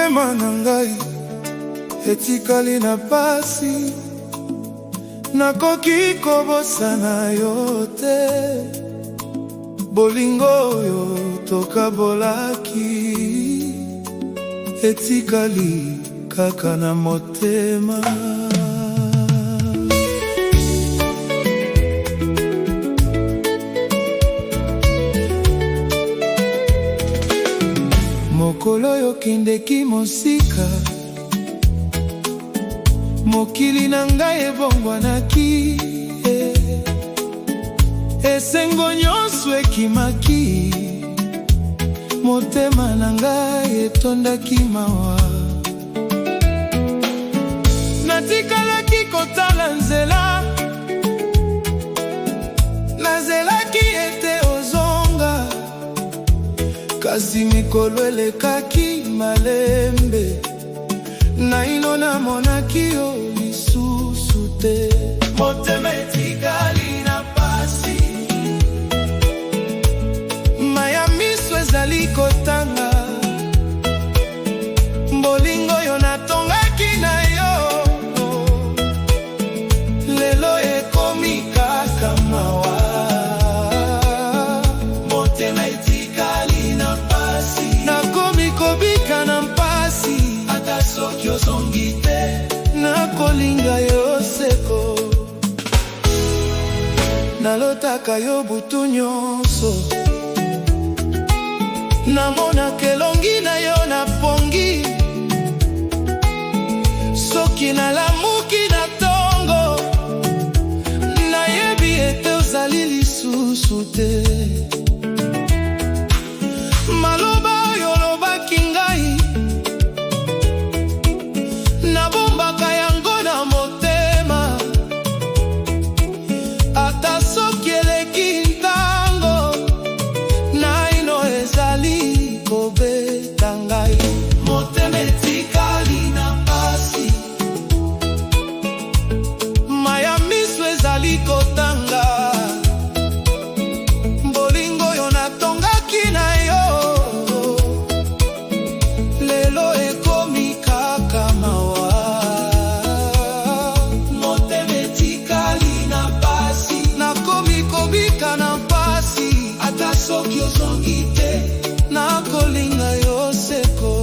motema na ngai etikali na pasi, nakoki kobosana yo te. Bolingo oyo tokabolaki etikali kaka na motema. Mokolo yokendeki mosika, mokili na ngai ebongwanaki, esengo nyonso ekimaki, motema na ngai etondaki mawa. Natikalaki kotala nzela, nazelaki ete ozonga, kasi mikolo elekaki malembe, naino namonaki yo lisusu te. Motema etikali na pasi, maya miso ezali kotanga, bolingo yo natongaki na yo, lelo ekomi kaka mawa. Motema etikali na pasi, nakomi kobika na mpasi, ata soki ozongi te, nakolinga yo seko. Nalotaka yo butu nyonso, namonaka elongi na yo na pongi, soki nalamuki na tongo, nayebi ete ozali lisusu te. Maloba oyo olobaki ngai, nabombaka yango na motema, ata soki eleki ntango, naino ezali kobeta ngai. Motema etikali na pasi, maya miso ezali kotanga, bolingo yo natongaki na yo, lelo ekomi kaka mawa. Motema etikali na pasi, nakomi kobika na mpasi, ata soki ozongi te, nakolinga yo seko.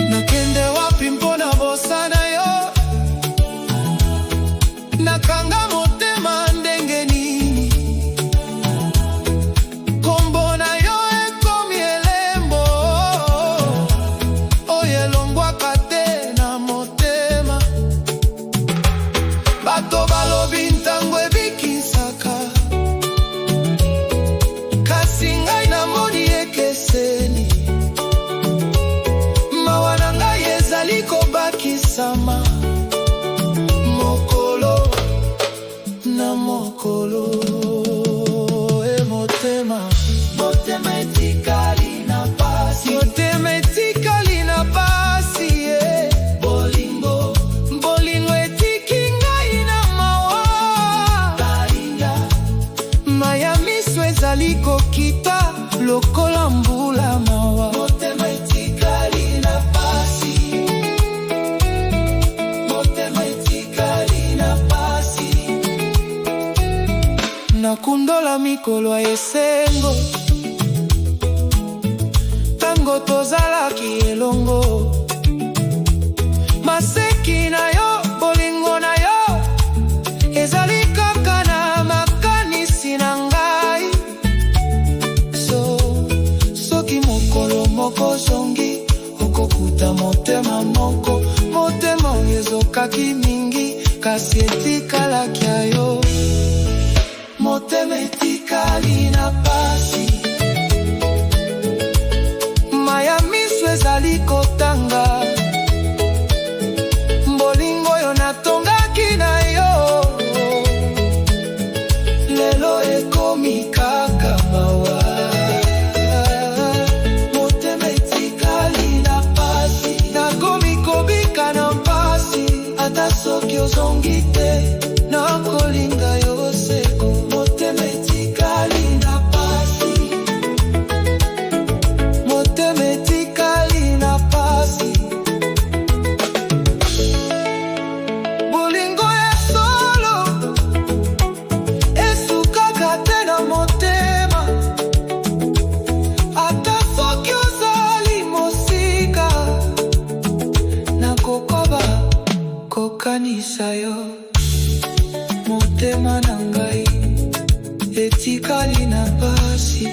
Nakende wapi mpona bosana yo, nakanga motema ndenge nini, kombo na yo ekomi elembo, oyo elongwaka te na motema. Bato balobi ntango ebikisaka, kasi ngai namoni ekeseni, mawa na ngai ezali kobakisama, mokolo na mokolo. Motema, motema etikali na pasi, motema etikali na pasi, bolingo, bolingo etiki ngai na mawa. Tainga, maya miso ezali kokita lokola mbula mawa. Motema etikali na pasi, motema etikali na pasi, nakundola mikolo ya esengo, tango tozalaki elongo, maseki na yo, bolingo na yo, ezali kaka na makanisi na ngai. Soki mokolo moko zongi, okokuta motema moko, motema ezokaki mingi, kasi etikalaki yo. Motema etikali na pasi, maya miso ezali kotanga, bolingo yo natongaki na yo, lelo ekomi kaka mawa. Motema etikali na pasi, nakomi kobika na mpasi, ata ata soki ozongi te, nakolinga yo seko. Motema etikali na pasi, motema etikali na pasi. Bolingo ya solo esukaka te na motema, ata soki ozali mosika, nakokoba kokanisa yo. Motema na ngai etikali na pasi.